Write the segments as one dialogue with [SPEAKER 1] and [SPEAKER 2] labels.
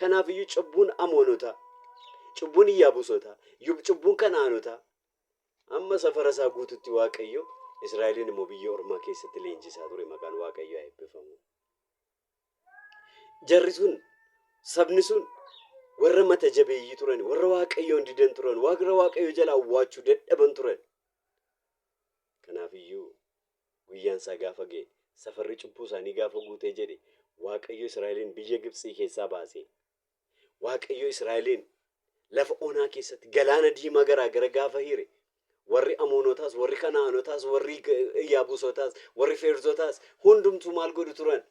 [SPEAKER 1] Kanaafiyyuu cubbuun amoonota, cubbuun iyyaabusota, cubbuun kanaanota amma safara isaa guututti Waaqayyo Israa'eliin immoo biyya ormaa keessatti leenjisaa ture. Maqaan Waaqayyo haa eebbifamu. Jarri sun sabni sun warra mata jabeeyyii turan, warra Waaqayyoon didan turan, warra Waaqayyo jalaa waachuu dadhaban turan. Kanaafiyyuu guyyaan isaa gaafa ga'e, safarri cubbuu isaanii gaafa guutee jedhe, Waaqayyo Israa'eliin biyya Gibxii keessaa baase. Waaqayyo Israa'eliin lafa onaa keessatti galaana diimaa garaa gara gaafa hire, warri Amoonotaas, warri Kanaanotaas, warri Iyaabusotaas, warri Feerzotaas hundumtuu maal godhu turan?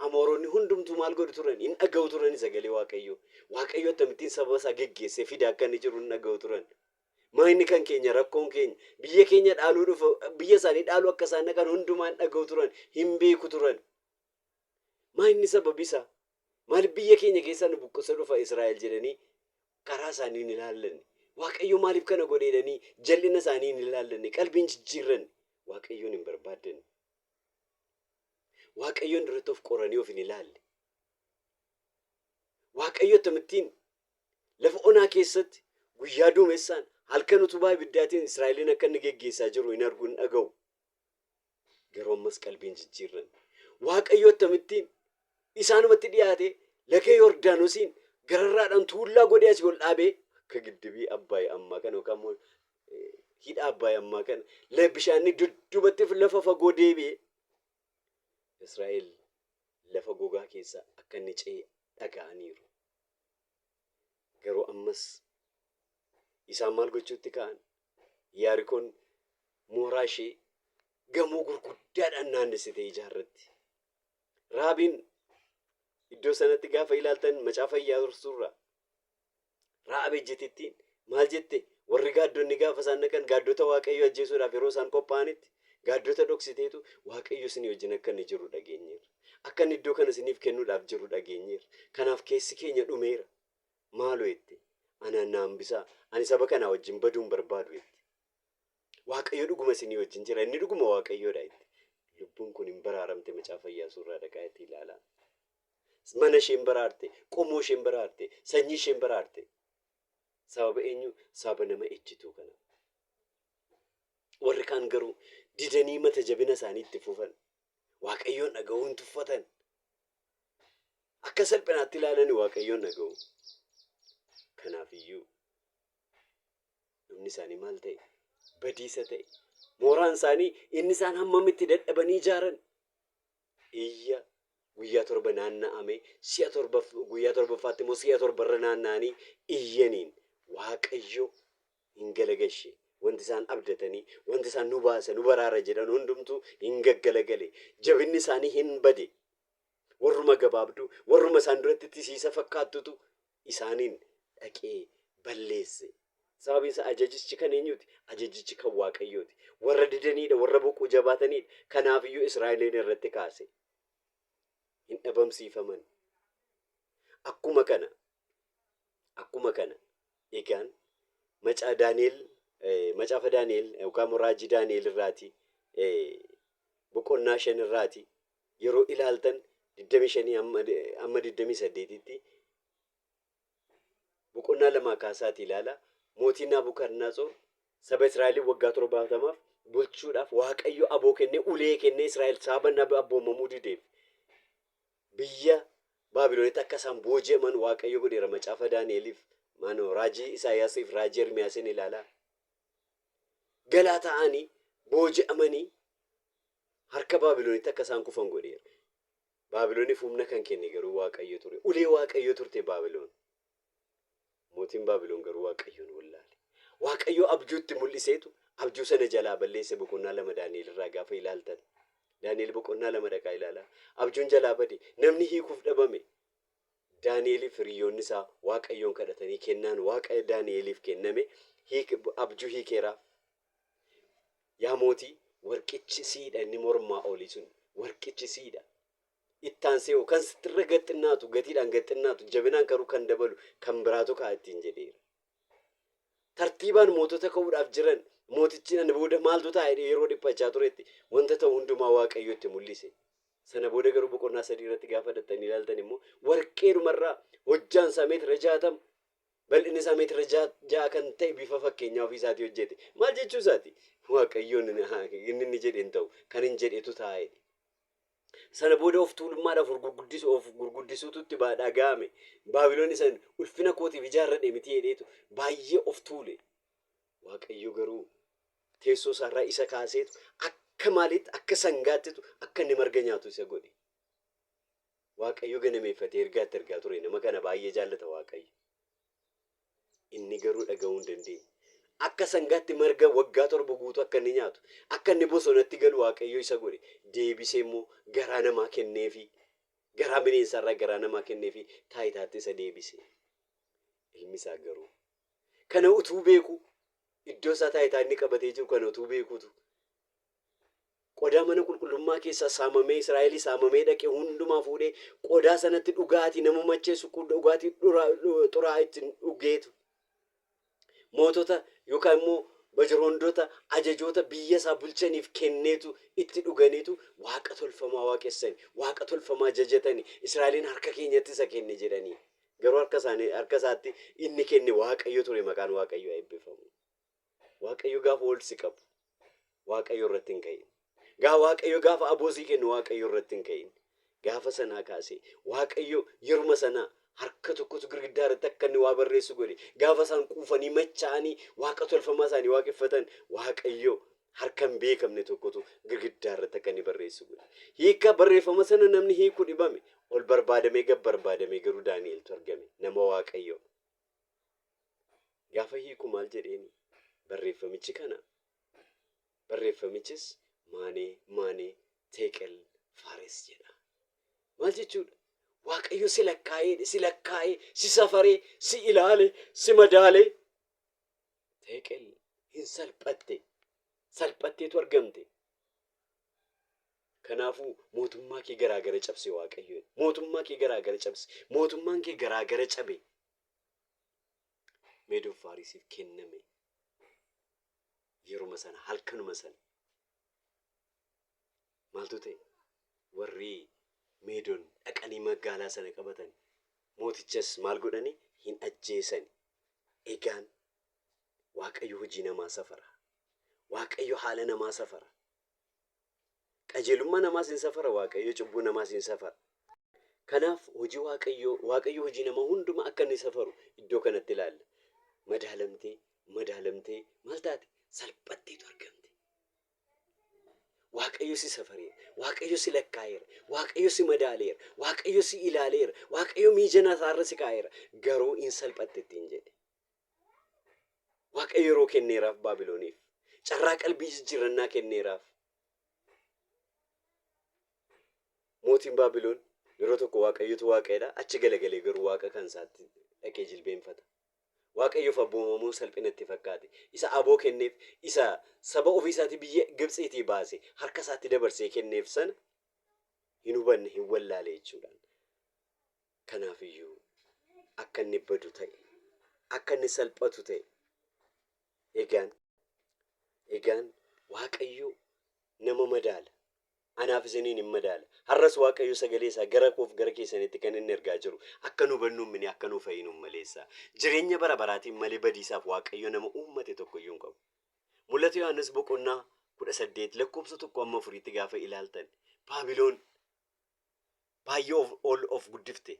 [SPEAKER 1] Amooronni hundumtuu maal godhu turan? Hin dhaga'u turan sagalee Waaqayyo. Waaqayyo akkamittiin saba isaa geggeessee fida akka inni jiru hin dhaga'u turan. Maayinni kan keenya, rakkoon keenya, biyya keenya dhaaluu dhufa, biyya isaanii dhaaluu akka isaan dhaqan hundumaa hin dhaga'u turan, hin beeku turan. Maayinni sababisaa? Maaliif biyya keenya keessaa nu buqqisa dhufa Israa'el jedhanii karaa isaanii hin ilaallanne? Waaqayyo maaliif kana godhe jedhanii jallina isaanii hin ilaallanne? Qalbiin jijjiirranne. Waaqayyoon hin barbaaddanne. Waaqayyoon duratti of qoranii of hin ilaalle. Waaqayyo akkamittiin lafa onaa keessatti guyyaa duumessaan halkan utubaa ibiddaatiin Israa'eliin akka inni geggeessaa jiru hin argu, hin dhaga'u. Garuu ammas qalbiin jijjiirranne. Waaqayyo akkamittiin isaanumatti dhiyaate laga Yordaanosiin gararraadhaan tuullaa godhee asii ol dhaabee akka giddibii Abbaay ammaa kana yookaan immoo hidha Abbaay ammaa kana bishaanni dudduubatti lafa fagoo deebi'ee Israa'el lafa gogaa keessa akka inni ce'e dhaga'aniiru. Garuu ammas isaan maal gochuutti ka'an? Yaarikoon mooraa ishee gamoo gurguddaadhaan naannessitee ijaarratti. Raabiin iddoo sanatti gaafa ilaaltan macaafa Iyyaasuurraa Rahaab ejjetittiin maal jette? Warri gaaddonni gaafa isaan dhaqan gaaddota Waaqayyo ajjeesuudhaaf yeroo isaan qophaa'anitti gaaddota dhoksiteetu Waaqayyo isinii wajjin akka inni jiru dhageenyeera. Akka inni iddoo kana isiniif kennuudhaaf jiru dhageenyeera. Kanaaf keessi keenya dhumeera. Maaloo jette? Anaan na hambisaa. Ani saba kanaa wajjin baduun barbaadu jette. Waaqayyo dhuguma isinii wajjin jira. Inni dhuguma Waaqayyoodha jette. Lubbuun kun hin baraaramte macaafa Iyyaasuurraa dhaqaa itti ilaalaa. Mana isheen baraarte, qomoo isheen baraarte, sanyii isheen baraarte. Sababa eenyu? Sababa nama ejjituu kana. Warri kaan garuu didanii mata jabina isaanii itti fufan. Waaqayyoon dhaga'uu hin tuffatan. Akka salphinaatti ilaalanii Waaqayyoon dhaga'u. Kanaafiyyuu dhumni isaanii maal ta'e? Badiisa ta'e. Mooraan isaanii inni isaan hammamitti dadhabanii ijaaran. Iyya guyyaa torba naanna'ame guyyaa torbaffaatti immoo si'a torbarra naanna'anii iyyaniin Waaqayyo hin galagalche. Wanti isaan abdatanii, wanti isaan nu baasa, nu baraara jedhan hundumtuu hin gaggalagale. Jabinni isaanii hin bade. Warruma gabaabduu, warruma isaan duratti tisiisa fakkaattutu isaaniin dhaqee balleesse. Sababiin isaa ajajichi kan eenyuti? Ajajichi kan Waaqayyooti. Warra didaniidha, warra boquu jabaatanidha. Kanaafiyyuu Israa'eliin irratti kaase. Hin dhabamsiifaman. Akkuma kana egaan macaafa Daani'el yookaan raajii Daani'el irraati boqonnaa 5 irraati yeroo ilaaltan 25 amma 28tti boqonnaa 2 kaasaati ilaala. Mootiin Nabukadnezar saba Israa'el waggaa 70 bulchuudhaaf Waaqayyo aboo kennee ulee kennee Israa'el saba abboomamuu dideef biyya Baabiloonitti akka isaan booji'aman Waaqayyo godheera. Macaafa Daani'eliif raajii Isaayaasiif raajii Ermiyaasin ilaalaa. Galaa ta'anii booji'amanii harka Baabiloonitti akka isaan kufan godheera. Baabilooniif humna kan kenne garuu Waaqayyo ture. Ulee Waaqayyo turte Baabiloon. Mootiin Baabiloon garuu Waaqayyoon wallaale. Waaqayyo abjuutti mul'iseetu abjuu sana jalaa balleesse. Boqonnaa 2 Daani'el irraa gaafa ilaaltan. Daani'el boqonnaa 2 dhaqaa ilaalaa. Abjuun jalaa bade. Namni hiikuuf dhabame. Daani'eliif hiriyoonni isaa Waaqayyoon kadhatanii kennaan Waaqa Daani'eliif kenname abjuu hiikeeraaf. Yaa mootii warqichi siidha inni mormaa olii sun warqichi siidha. Ittaansee kan sittirra gaxxinnaatu gatiidhaan gaxxinnaatu jabinaan garuu kan dabalu kan biraatu ka'a ittiin jedheera. Tartiibaan mootota ka'uudhaaf jiran mootichi ana booda maaltu taa'e yeroo dhiphachaa turetti wanta ta'u hundumaa Waaqayyotti mul'ise. Sana booda garuu boqonnaa 3 irratti gaafa dhattanii ilaaltan immoo warqeedhumarraa hojjaan isaa meetira 60 bal'inni isaa meetira 6 kan ta'e bifa fakkeenyaa ofii isaatii hojjete maal jechuu isaati waaqayyoon inni jedheen ta'u kan hin jedhetu taa'e sana booda of tuulummaadhaaf of gurguddisuutu itti dhaga'ame baabiloon isaan ulfina kootiif ijaarradhe miti jedheetu baay'ee of tuule waaqayyo garuu teessoo isaarraa isa kaaseetu akka maalitti akka sangaattitu akka inni marga nyaatu isa godhe waaqayyo ganameeffatee ergaatti ergaa ture nama kana baay'ee jaallata waaqayyo inni garuu dhaga'uu hin dandeenye akka sangaatti marga waggaa 7 guutuu akka inni nyaatu akka inni bosonatti galu waaqayyo isa godhe deebisee immoo garaa namaa kenneefi garaa bineensarraa garaa namaa kenneefi taayitaatti isa deebise ilmi isaa garuu kana utuu beeku iddoo isaa taayitaa inni qabatee jiru kana utuu beekutu qodaa mana qulqullummaa keessaa saamamee Israa'el saamamee dhaqee hundumaa fuudhee qodaa sanatti dhugaatii nama macheessu dhugaatii xuraa ittiin dhugeetu mootota yookaan immoo bajiroondota ajajoota biyya isaa bulchaniif kenneetu itti dhuganiitu waaqa tolfamaa waaqessani waaqa tolfamaa jajatani Israa'eliin harka keenyatti isa kenne jedhanii garuu harka isaatti inni kenne waaqayyo ture maqaan waaqayyo eebbifamu waaqayyo gaafa olsi qabu waaqayyo irratti hin ka'in waaqayyo gaafa aboosii kennu waaqayyo irratti hin ka'in gaafa sanaa kaasee waaqayyo yeruma sanaa harka tokkotu girgiddaa irratti akka inni waa barreessu godhe gaafa isaan quufanii machaa'anii waaqa tolfamaa isaanii waaqeffatan waaqayyo harka hin beekamne tokkotu girgiddaa irratti akka inni barreessu godhe hiika barreeffama sana namni hiikuu dhibame ol barbaadamee gab barbaadamee garuu Daani'eltu argame nama waaqayyo gaafa hiiku maal jedheeni barreeffamichi kana barreeffamichis maanee teeqel faares jedha maal jechuudha waaqayyo si lakkaa'ee si safaree si ilaale si madaale teeqel hin salphatteetu argamte kanaafuu mootummaa kee garaagara cabse waaqayyo mootummaa kee garaagara cabse mootummaan kee garaagara cabe meedoof faarisiif kenname yeruma sana halkanuma sana maaltu ta'e warri meedoon dhaqanii magaalaa sana qabatan mootichas maal godhani hin ajjeesan egaan waaqayyo hojii namaa safara waaqayyo haala namaa safara qajeelummaa namaas hin safara waaqayyo cubbuu namaas hin safara kanaaf hojii waaqayyo hojii namaa hunduma akka inni safaru iddoo kanatti ilaalla madaalamtee maal taate salphatteetu argamte waaqayyo si safareera waaqayyo si lakkaa'eera waaqayyo si madaaleera waaqayyo si ilaaleera waaqayyo miijana isaarra si kaa'eera garuu hin salphattettiin jedhe waaqayyo yeroo kenneeraaf baabilooniif carraa qalbii jijjiirannaa kenneeraaf mootiin baabiloon yeroo tokko waaqayyotu waaqayyodha achi galagalee garuu waaqa kan isaatti dhaqee jilbeenfata waaqayyoof abboomamuu salphinatti fakkaate isa aboo kenneef isa saba ofii isaatii biyya Gibxiitii baase harka isaatti dabarsee kenneef sana hin hubanne hin wallaale jechuudhaan kanaafiyyuu akka inni badu ta'e akka inni salphatu ta'e egaan waaqayyo nama madaala anaaf isiniin hin madaala har'as waaqayyo sagalee isaa gara koof gara keessanitti kan inni ergaa jiru akka nu bannuun mini akka nu fayyinuu maleessa jireenya bara baraatiin malee badiisaaf waaqayyo nama uummate tokko iyyuu hin qabu mul'ata Yohaannis boqonnaa 18 lakkoofsa 1-4 gaafa ilaaltan baabiloon baay'ee of guddifte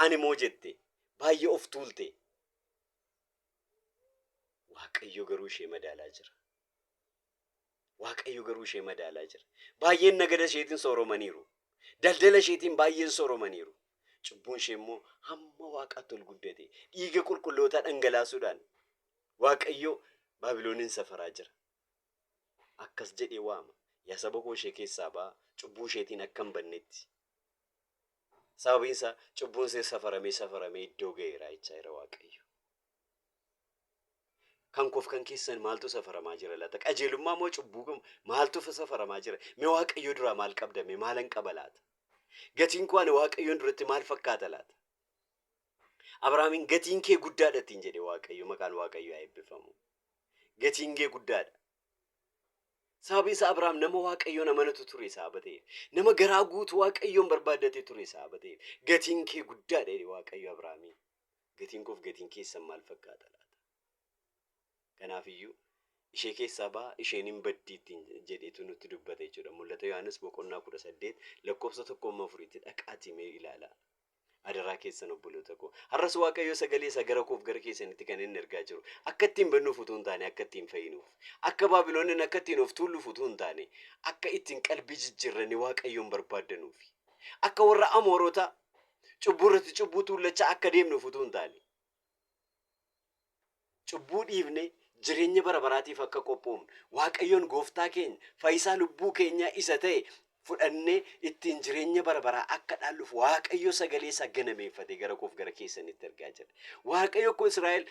[SPEAKER 1] ani moo jette baay'ee of tuulte waaqayyo garuu ishee madaalaa jira waaqayyo garuu ishee madaalaa jira baay'een nagada isheetiin sooromaniiru daldala isheetiin baay'een sooromaniiru cubbuun ishee immoo hamma waaqaatti ol guddate dhiiga qulqullootaa dhangalaasuudhaan waaqayyo baabiloonin safaraa jira akkas jedhee waama yaa saba koo ishee keessaa ba'aa cubbuu isheetiin akka hin bannetti sababiin isaa cubbuun ishee safaramee iddoo ga'eera jechaa jira waaqayyo kan koof kan keessan maaltu safaramaa jira laata qajeelummaa moo cubbuu maaltu safaramaa jira mee waaqayyo duraa maal qabdame maalan qaba laata gatiin koo ani waaqayyoon duratti maal fakkaata laata Abrahaamin gatiin kee guddaadha jedhe waaqayyo maqaan waaqayyo haa eebbifamu gatiin kee guddaadha Sababii isaa Abrahaam nama Waaqayyoon amanatu ture sababa ta'eef, nama garaa guutuu Waaqayyoon barbaadate ture sababa ta'eef, gatiin kee guddaadha jedhe Waaqayyo Abrahaamiin. Gatiin koof gatiin keessan maal fakkaata laata? Kanaafiyyuu ishee keessaa ba'a isheen hin baddiitti jedheetu nutti dubbata jechuudha. Mul'ata Yohaannis boqonnaa 18 lakkoofsa 1:4 dhaqaatii mee ilaala. Adaraa keessan obboloota koo. Har'as Waaqayyo sagalee isa gara koof gara keessanitti kan inni ergaa jiru. Akka ittiin bannuuf utuu hin taane akka ittiin fayyinuuf. Akka Baabilooniin akka ittiin of tuulluuf utuu hin taane akka ittiin qalbii jijjiirranii Waaqayyoon barbaaddanuuf. Akka warra Amoorota cubbuu irratti cubbuu tuullachaa akka deemnuuf utuu hin taane. Cubbuu dhiifne jireenya bara baraatiif akka qophoomnu Waaqayyoon gooftaa keenya fayyisaa lubbuu keenyaa isa ta'e fudhannee ittiin jireenya bara baraa akka dhaalluuf Waaqayyo sagalee isaa ganameeffate gara koof gara keessanitti ergaa jira. Waaqayyo ko Israa'el